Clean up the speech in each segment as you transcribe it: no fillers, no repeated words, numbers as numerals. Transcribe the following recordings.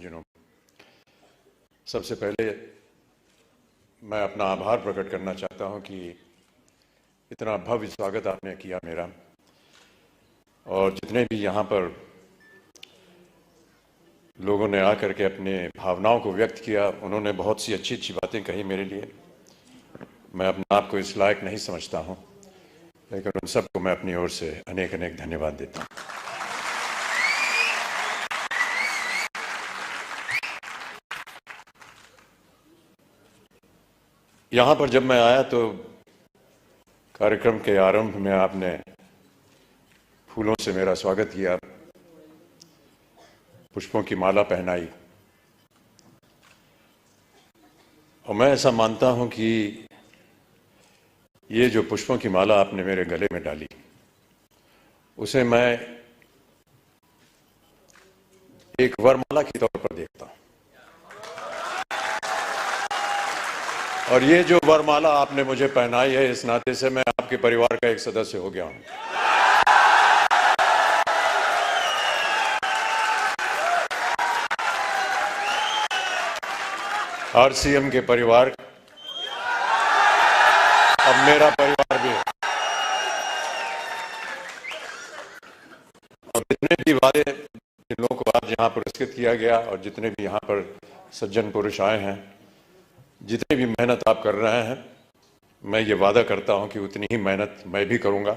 सज्जनों, सबसे पहले मैं अपना आभार प्रकट करना चाहता हूं कि इतना भव्य स्वागत आपने किया मेरा, और जितने भी यहाँ पर लोगों ने आकर के अपने भावनाओं को व्यक्त किया, उन्होंने बहुत सी अच्छी अच्छी बातें कही मेरे लिए। मैं अपने आप को इस लायक नहीं समझता हूं, लेकिन उन सबको मैं अपनी ओर से अनेक अनेक धन्यवाद देता हूं। यहाँ पर जब मैं आया तो कार्यक्रम के आरंभ में आपने फूलों से मेरा स्वागत किया, पुष्पों की माला पहनाई, और मैं ऐसा मानता हूं कि ये जो पुष्पों की माला आपने मेरे गले में डाली, उसे मैं एक वरमाला के तौर पर देखता हूं। और ये जो वरमाला आपने मुझे पहनाई है, इस नाते से मैं आपके परिवार का एक सदस्य हो गया हूं। आरसीएम के परिवार अब मेरा परिवार भी है। और जितने भी वादे जिन लोगों को आज यहाँ पुरस्कृत किया गया, और जितने भी यहाँ पर सज्जन पुरुष आए हैं, जितनी भी मेहनत आप कर रहे हैं, मैं ये वादा करता हूं कि उतनी ही मेहनत मैं भी करूंगा,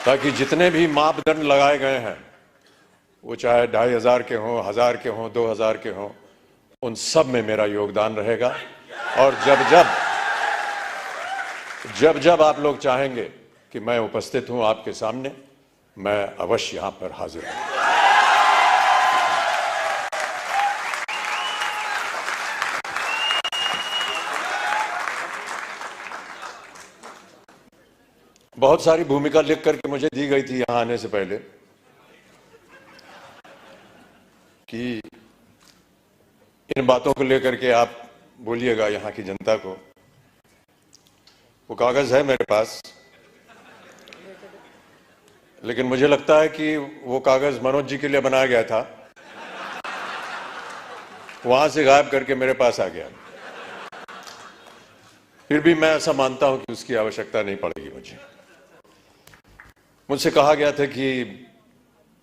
ताकि जितने भी मापदंड लगाए गए हैं, वो चाहे 2500 के हों, 1000 के हों, 2000 के हों, उन सब में मेरा योगदान रहेगा। और जब जब आप लोग चाहेंगे कि मैं उपस्थित हूं आपके सामने, मैं अवश्य यहां पर हाजिर हूं। बहुत सारी भूमिका लिख करके मुझे दी गई थी यहां आने से पहले कि इन बातों को लेकर के आप बोलिएगा यहां की जनता को। वो कागज है मेरे पास, लेकिन मुझे लगता है कि वो कागज मनोज जी के लिए बनाया गया था, वहां से गायब करके मेरे पास आ गया। फिर भी मैं ऐसा मानता हूं कि उसकी आवश्यकता नहीं पड़ेगी। मुझसे कहा गया था कि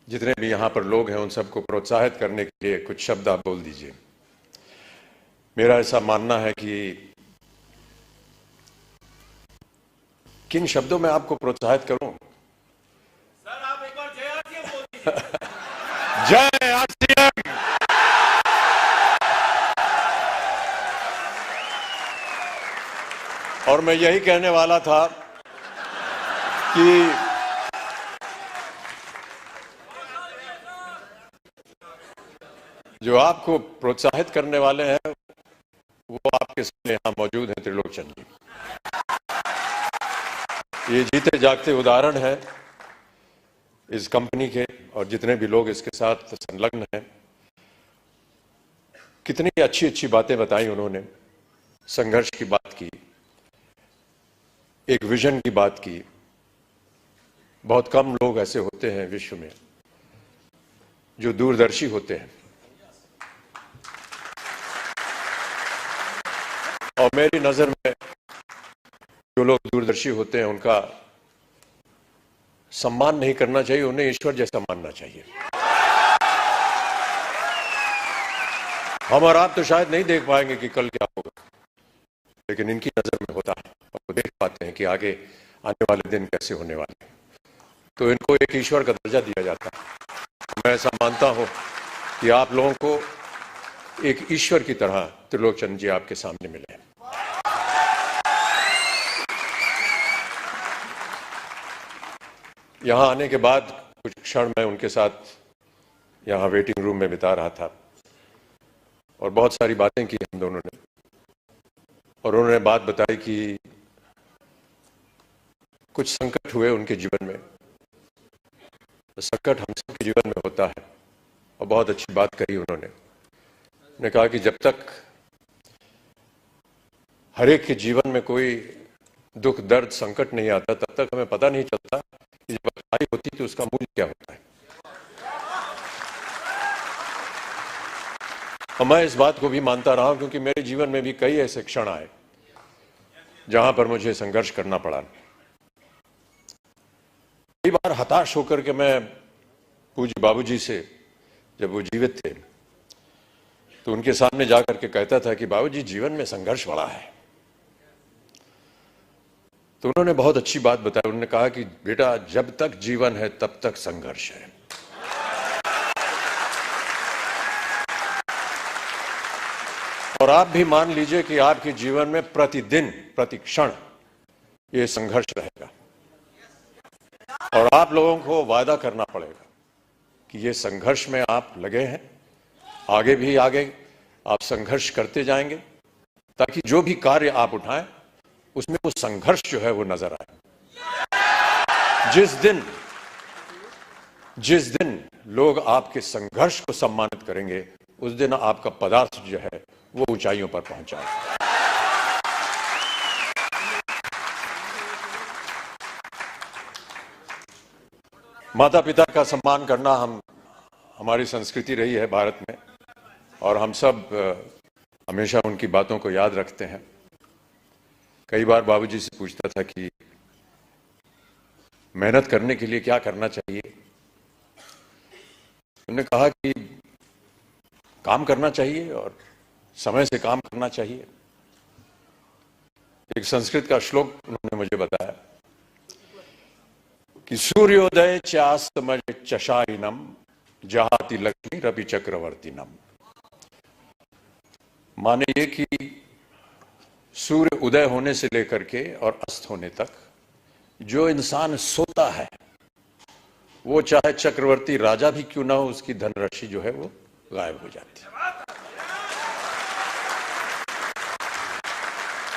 जितने भी यहां पर लोग हैं, उन सबको प्रोत्साहित करने के लिए कुछ शब्द आप बोल दीजिए। मेरा ऐसा मानना है कि किन शब्दों में आपको प्रोत्साहित करूं? सर, आप एक बार जय आरसीएम बोल दीजिए। जय आरसीएम। और मैं यही कहने वाला था कि जो आपको प्रोत्साहित करने वाले हैं, वो आपके सामने यहां मौजूद हैं, त्रिलोकचंद जी। ये जीते जागते उदाहरण है इस कंपनी के, और जितने भी लोग इसके साथ संलग्न हैं। कितनी अच्छी अच्छी बातें बताई उन्होंने, संघर्ष की बात की, एक विजन की बात की। बहुत कम लोग ऐसे होते हैं विश्व में जो दूरदर्शी होते हैं, और मेरी नजर में जो लोग दूरदर्शी होते हैं, उनका सम्मान नहीं करना चाहिए, उन्हें ईश्वर जैसा मानना चाहिए। हम और आप तो शायद नहीं देख पाएंगे कि कल क्या होगा, लेकिन इनकी नजर में होता है, और वो देख पाते हैं कि आगे आने वाले दिन कैसे होने वाले हैं। तो इनको एक ईश्वर का दर्जा दिया जाता है। मैं ऐसा मानता हूं कि आप लोगों को एक ईश्वर की तरह त्रिलोकचंद जी आपके सामने मिले। यहां आने के बाद कुछ क्षण मैं उनके साथ यहां वेटिंग रूम में बिता रहा था, और बहुत सारी बातें की हम दोनों ने। और उन्होंने बात बताई कि कुछ संकट हुए उनके जीवन में। तो संकट हम सबके जीवन में होता है, और बहुत अच्छी बात कही उन्होंने कहा कि जब तक हर एक के जीवन में कोई दुख दर्द संकट नहीं आता, तब तक हमें पता नहीं चलता कि जब अच्छाई होती तो उसका मूल्य क्या होता है। और मैं इस बात को भी मानता रहा क्योंकि मेरे जीवन में भी कई ऐसे क्षण आए जहां पर मुझे संघर्ष करना पड़ा। कई बार हताश होकर के मैं पूज्य बाबूजी से, जब वो जीवित थे, तो उनके सामने जाकर के कहता था कि बाबूजी जीवन में संघर्ष बड़ा है। तो उन्होंने बहुत अच्छी बात बताई। उन्होंने कहा कि बेटा जब तक जीवन है तब तक संघर्ष है। और आप भी मान लीजिए कि आपके जीवन में प्रतिदिन प्रतिक्षण ये संघर्ष रहेगा और आप लोगों को वादा करना पड़ेगा कि ये संघर्ष में आप लगे हैं, आगे भी आगे आप संघर्ष करते जाएंगे ताकि जो भी कार्य आप उठाएं उसमें वो संघर्ष जो है वो नजर आए। जिस दिन लोग आपके संघर्ष को सम्मानित करेंगे उस दिन आपका पदार्थ जो है वो ऊंचाइयों पर पहुंचाएगा। माता पिता का सम्मान करना हमारी संस्कृति रही है भारत में और हम सब हमेशा उनकी बातों को याद रखते हैं। कई बार बाबूजी से पूछता था कि मेहनत करने के लिए क्या करना चाहिए। उन्होंने कहा कि काम करना चाहिए और समय से काम करना चाहिए। एक संस्कृत का श्लोक उन्होंने मुझे बताया कि सूर्योदय चास्तमय चशाइनम जहाति लक्ष्मी रवि चक्रवर्तीनम। माने ये कि सूर्य उदय होने से लेकर के और अस्त होने तक जो इंसान सोता है वो चाहे चक्रवर्ती राजा भी क्यों ना हो, उसकी धनराशि जो है वो गायब हो जाती है।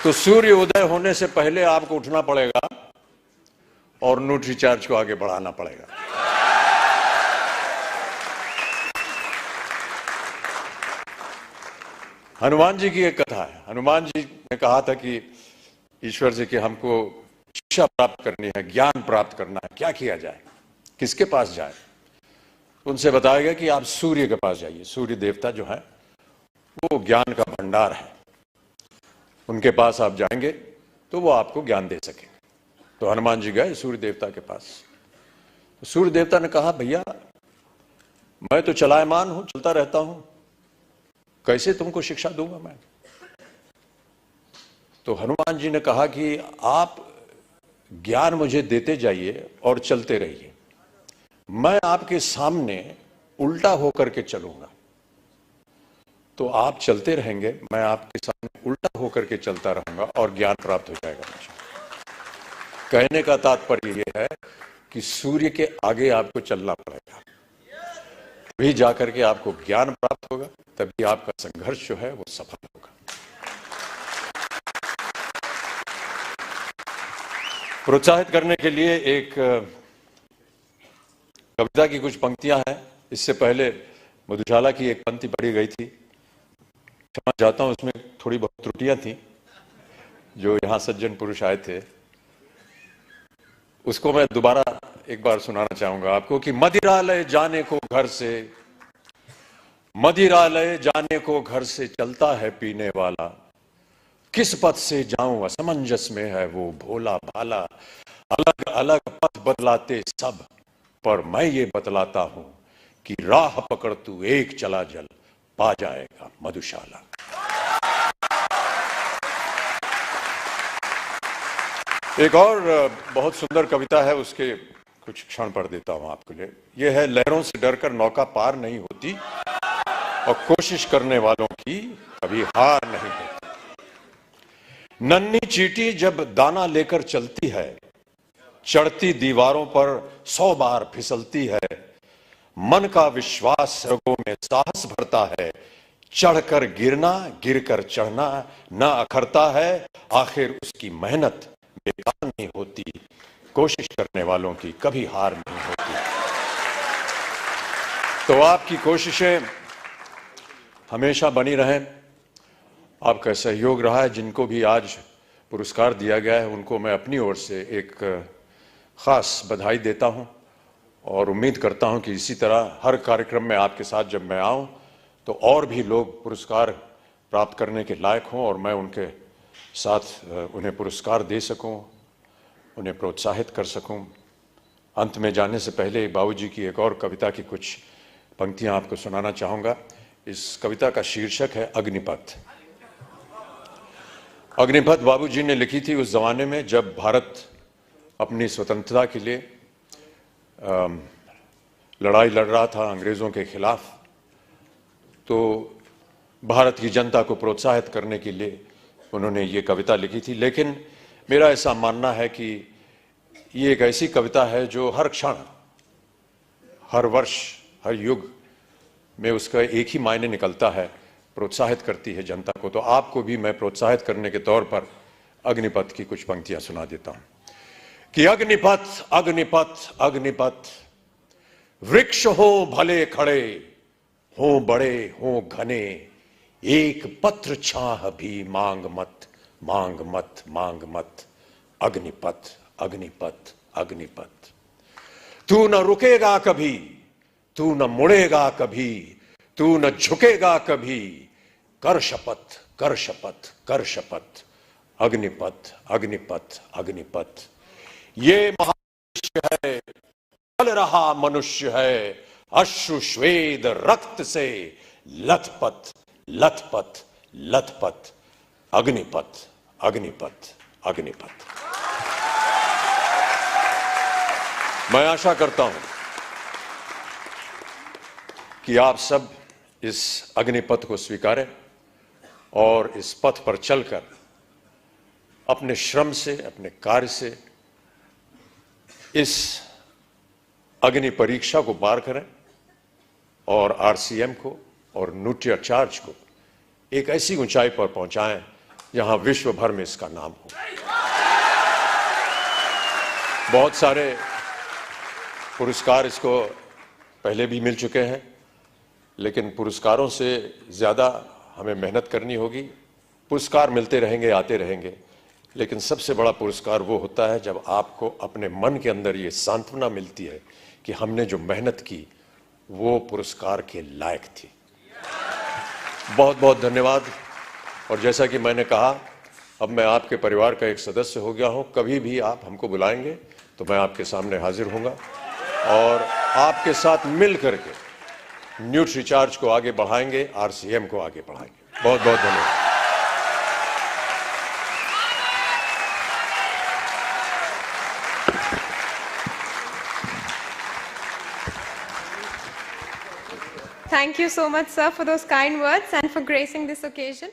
तो सूर्य उदय होने से पहले आपको उठना पड़ेगा और न्यूट्री चार्ज को आगे बढ़ाना पड़ेगा। हनुमान जी की एक कथा है। हनुमान जी ने कहा था कि ईश्वर से कि हमको शिक्षा प्राप्त करनी है, ज्ञान प्राप्त करना है, क्या किया जाए, किसके पास जाए। उनसे बताया गया कि आप सूर्य के पास जाइए। सूर्य देवता जो है वो ज्ञान का भंडार है, उनके पास आप जाएंगे तो वो आपको ज्ञान दे सके। तो हनुमान जी गए सूर्य देवता के पास। तो सूर्य देवता ने कहा भैया मैं तो चलायमान हूं, चलता रहता हूं, कैसे तुमको शिक्षा दूंगा मैं। तो हनुमान जी ने कहा कि आप ज्ञान मुझे देते जाइए और चलते रहिए, मैं आपके सामने उल्टा होकर के चलूंगा। तो आप चलते रहेंगे, मैं आपके सामने उल्टा होकर के चलता रहूंगा और ज्ञान प्राप्त हो जाएगा मुझे। कहने का तात्पर्य यह है कि सूर्य के आगे आपको चलना पड़ेगा, तभी जाकर के आपको ज्ञान प्राप्त होगा, तभी आपका संघर्ष जो है वो सफल होगा। प्रोत्साहित करने के लिए एक कविता की कुछ पंक्तियां हैं। इससे पहले मधुशाला की एक पंक्ति पढ़ी गई थी, क्षमा चाहता हूं, उसमें थोड़ी बहुत त्रुटियां थी। जो यहां सज्जन पुरुष आए थे उसको मैं दोबारा एक बार सुनाना चाहूंगा आपको कि मदिरालय जाने को घर से, मदिरालय जाने को घर से चलता है पीने वाला, किस पथ से जाऊं असमंजस में है वो भोला भाला, अलग अलग पथ बदलाते सब पर मैं ये बतलाता हूं कि राह पकड़ तू एक चला जल पा जाएगा मधुशाला। एक और बहुत सुंदर कविता है, उसके कुछ क्षण पढ़ देता हूं आपके लिए। यह है लहरों से डरकर नौका पार नहीं होती और कोशिश करने वालों की कभी हार नहीं होती। नन्ही चींटी जब दाना लेकर चलती है, चढ़ती दीवारों पर 100 बार फिसलती है, मन का विश्वास रगों में साहस भरता है, चढ़कर गिरना गिरकर चढ़ना न अखरता है, आखिर उसकी मेहनत बेकार नहीं होती, कोशिश करने वालों की कभी हार नहीं होती। तो आपकी कोशिशें हमेशा बनी रहें। आपका सहयोग रहा है। जिनको भी आज पुरस्कार दिया गया है उनको मैं अपनी ओर से एक खास बधाई देता हूं और उम्मीद करता हूं कि इसी तरह हर कार्यक्रम में आपके साथ जब मैं आऊं तो और भी लोग पुरस्कार प्राप्त करने के लायक हों और मैं उनके साथ उन्हें पुरस्कार दे सकूं, उन्हें प्रोत्साहित कर सकूं। अंत में जाने से पहले बाबूजी की एक और कविता की कुछ पंक्तियां आपको सुनाना चाहूंगा। इस कविता का शीर्षक है अग्निपथ। अग्निपथ बाबूजी ने लिखी थी उस जमाने में जब भारत अपनी स्वतंत्रता के लिए लड़ाई लड़ रहा था अंग्रेजों के खिलाफ। तो भारत की जनता को प्रोत्साहित करने के लिए उन्होंने ये कविता लिखी थी। लेकिन मेरा ऐसा मानना है कि ये एक ऐसी कविता है जो हर क्षण, हर वर्ष, हर युग में उसका एक ही मायने निकलता है, प्रोत्साहित करती है जनता को। तो आपको भी मैं प्रोत्साहित करने के तौर पर अग्निपथ की कुछ पंक्तियां सुना देता हूं कि अग्निपथ अग्निपथ अग्निपथ, वृक्ष हो भले खड़े, हो बड़े हो घने, एक पत्र छाह भी मांग मत मांग मत मांग मत। अग्निपथ अग्निपथ अग्निपथ, तू न रुकेगा कभी, तू न मुड़ेगा कभी, तू न झुकेगा कभी, कर शपथ कर शपथ कर शपथ। अग्निपथ अग्निपथ अग्निपथ, ये महामनुष्य है, चल रहा मनुष्य है, अश्रु श्वेद रक्त से लथपथ लथपथ लथपथ। अग्निपथ अग्निपथ अग्निपथ। मैं आशा करता हूं कि आप सब इस अग्निपथ को स्वीकारें और इस पथ पर चलकर अपने श्रम से, अपने कार्य से इस अग्नि परीक्षा को पार करें और आरसीएम को और न्यूट्रिचार्ज को एक ऐसी ऊंचाई पर पहुंचाएं जहां विश्व भर में इसका नाम हो। बहुत सारे पुरस्कार इसको पहले भी मिल चुके हैं, लेकिन पुरस्कारों से ज्यादा हमें मेहनत करनी होगी। पुरस्कार मिलते रहेंगे, आते रहेंगे, लेकिन सबसे बड़ा पुरस्कार वो होता है जब आपको अपने मन के अंदर ये सांत्वना मिलती है कि हमने जो मेहनत की वो पुरस्कार के लायक थी। बहुत बहुत धन्यवाद। और जैसा कि मैंने कहा, अब मैं आपके परिवार का एक सदस्य हो गया हूं। कभी भी आप हमको बुलाएंगे तो मैं आपके सामने हाजिर होऊंगा और आपके साथ मिल करके न्यूट्रिचार्ज को आगे बढ़ाएंगे, आरसीएम को आगे बढ़ाएंगे। बहुत बहुत धन्यवाद। Thank you so much, sir, for those kind words and for gracing this occasion.